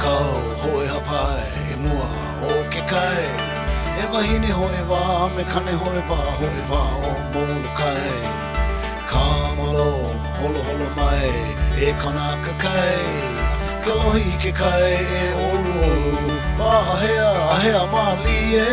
kau hoe hapai e mua o ke kai e wahine hoe wā me kane hoe wā o molu kai ka malo holo holo mai e kanaka kai ka lohi ke kai e olu olu ahea mali e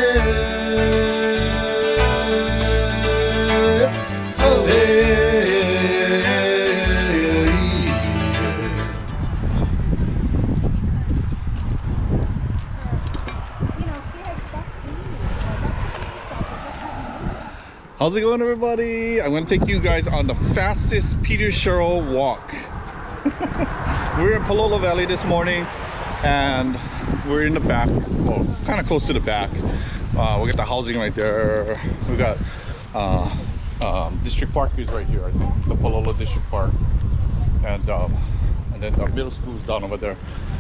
How's it going, everybody? I'm going to take you guys on the fastest Peter Cheryl walk. We're in Palolo Valley this morning and we're in the back, well, kind of close to the back. We got the housing right there. We got District Park is right here, I think, the Palolo District Park. And then our middle school is down over there.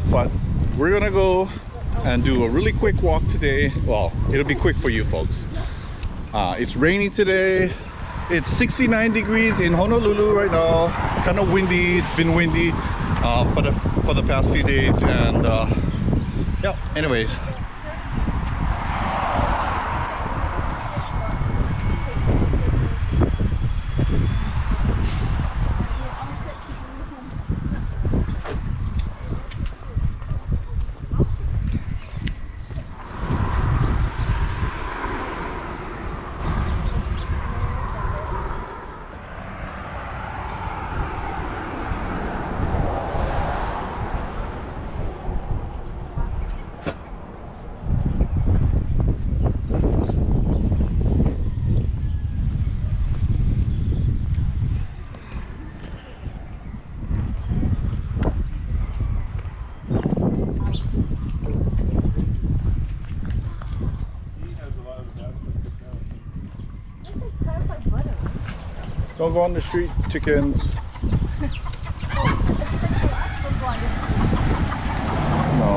But we're going to go and do a really quick walk today. Well, it'll be quick for you folks. It's rainy today. It's 69 degrees in Honolulu right now. It's kind of windy. It's been windy for the past few days. And yeah, anyways. Don't go on the street, chickens. No.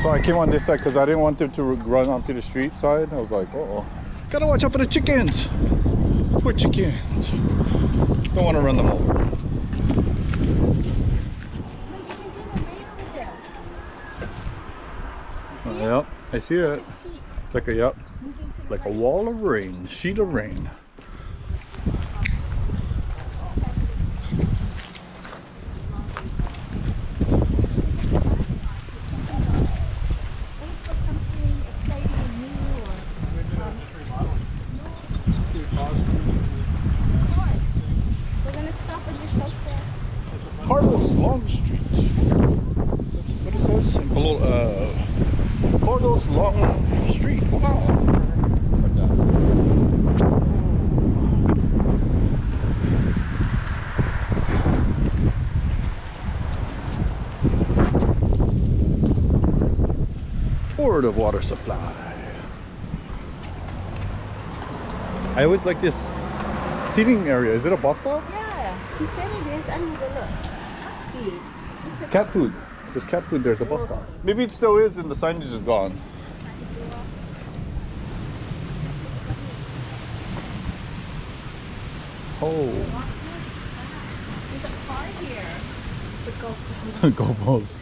So I came on this side because I didn't want them to run onto the street side. I was like, uh-oh. Gotta watch out for the chickens. Poor chickens. Don't want to run them over. Yep, I see it. It's like a, yep, like a wall of rain, sheet of rain. Long Street. That's what it says. Carlos Long Street. Wow. Like that. Board of Water Supply. I always like this seating area. Is it a bus stop? Yeah, he said it is. I need to look. Cat food. There's cat food there at the bus stop. Maybe it still is and the signage is gone. Oh. There's a car here. The GoPros.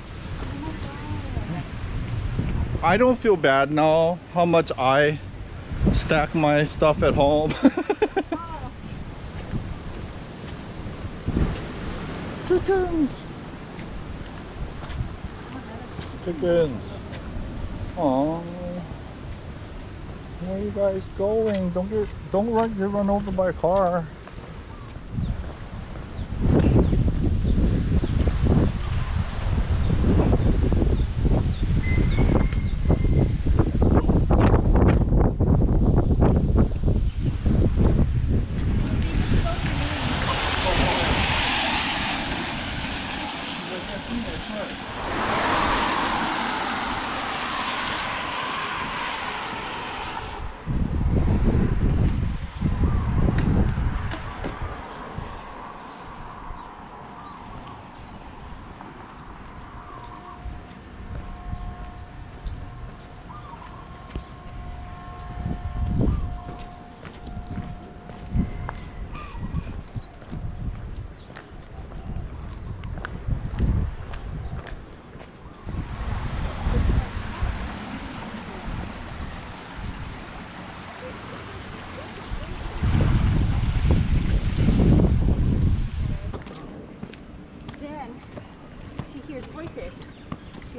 I don't feel bad now how much I stack my stuff at home. Chickens. Chickens. Aww. Where are you guys going? Don't get run over by a car.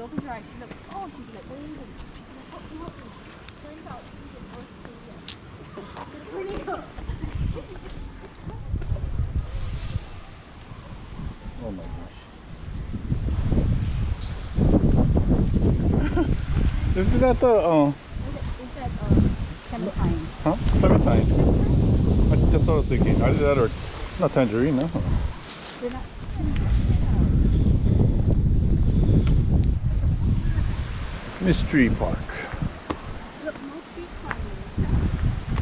she opens her eyes, she looks, oh, she's like, wait, she's like, help me, help me. Turns out she's an Australian. Oh my gosh. Isn't that the Is that clementine? huh? Clementine. That's what I was thinking. Either that or not tangerine, no. They're not. Mystery Park. Look, no tree climbing.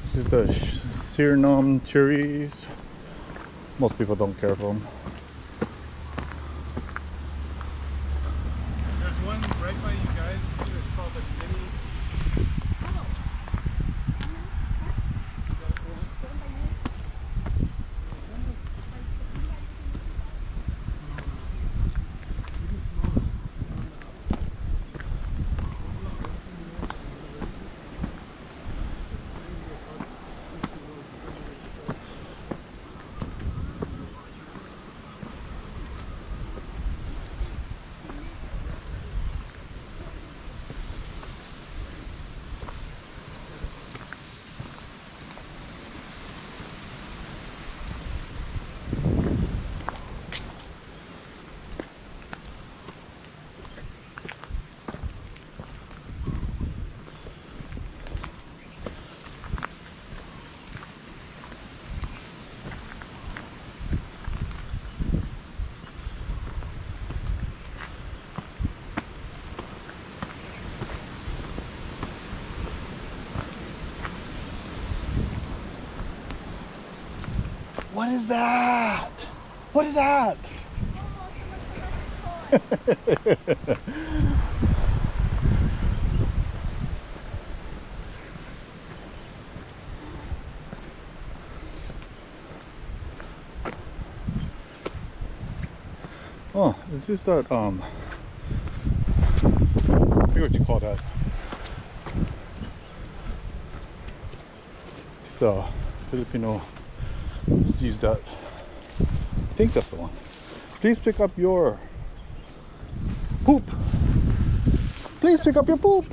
This is the Suriname cherries. Most people don't care for them. There's one right by you guys. It's called the mini. What is that? What is that? Oh, is this that I forget what you call that. So Filipino use that. I think that's the one. Please pick up your poop. Please pick up your poop.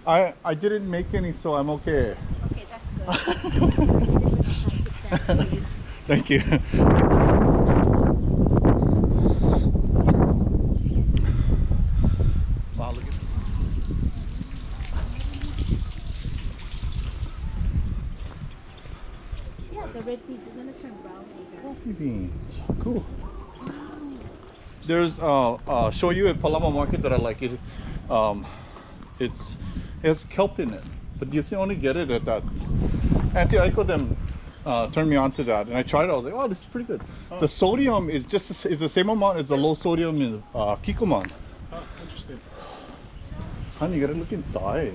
I didn't make any, so I'm okay. Okay, that's good. Thank you. Wow, look at Yeah, the red beans are gonna turn brown later. coffee beans. Cool. There's show you at Palama Market that I like it. It has kelp in it, but you can only get it at that. Auntie Aiko them turned me on to that, and I tried it. I was like, oh, this is pretty good. Oh. The sodium is is the same amount as the low sodium in Kikkoman. Oh, interesting. Honey, you gotta look inside.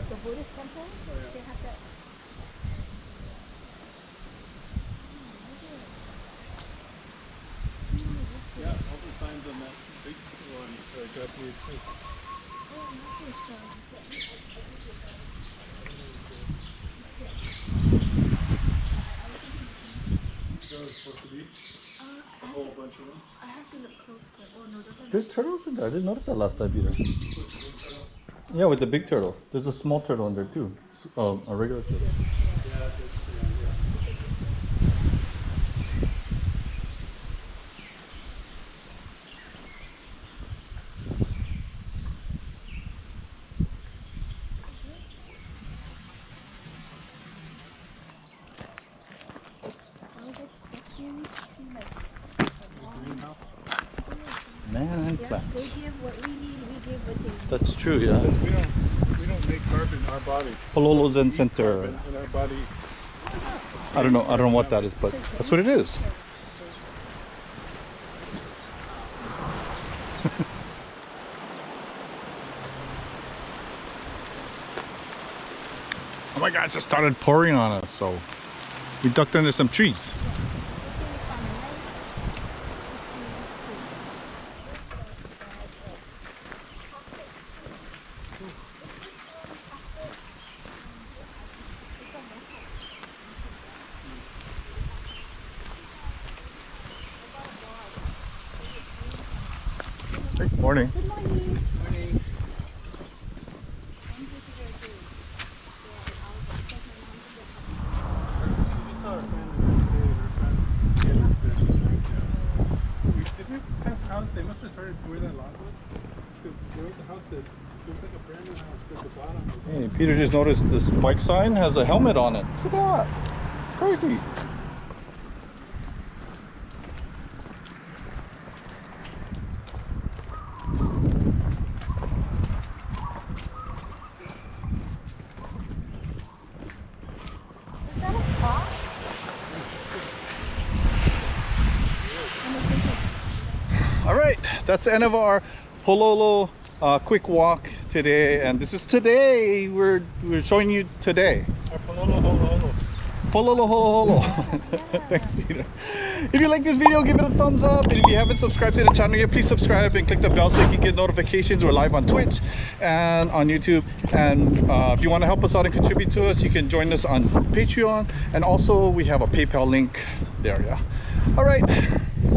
The Buddhist temple, they have that. Yeah, all the signs on that big one are Japanese too. Those supposed to be a whole bunch of them. I have to look closer. Oh no, those are There's turtles in there. I didn't notice that last time either. Yeah, with the big turtle. There's a small turtle in there too. A regular turtle. Yeah, that's, Man, yeah, plants. they give what we need, we give what they need. That's true, yeah. we don't make carbon in our body. Pālolo Zen We eat Center. carbon in our body. I don't know what that is, but that's what it is. Oh my God, it just started pouring on us, so we ducked under some trees. Good morning. Good morning. Did we pass the house? They must have started where that lot was. Because there was a house that looks like a brand new house, but the bottom was. Hey, Peter just noticed this bike sign has a helmet on it. Look at that. It's crazy. Is that a spot? All right, that's the end of our Pālolo quick walk today, and this is today. We're showing you today. Pālolo holo. Thanks, Peter. If you like this video, give it a thumbs up, and if you haven't subscribed to the channel yet, please subscribe and click the bell so you can get notifications. We're live on Twitch and on YouTube, and if you want to help us out and contribute to us, you can join us on Patreon, and also we have a PayPal link there. Yeah. All right,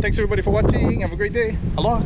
thanks everybody for watching. Have a great day. Aloha.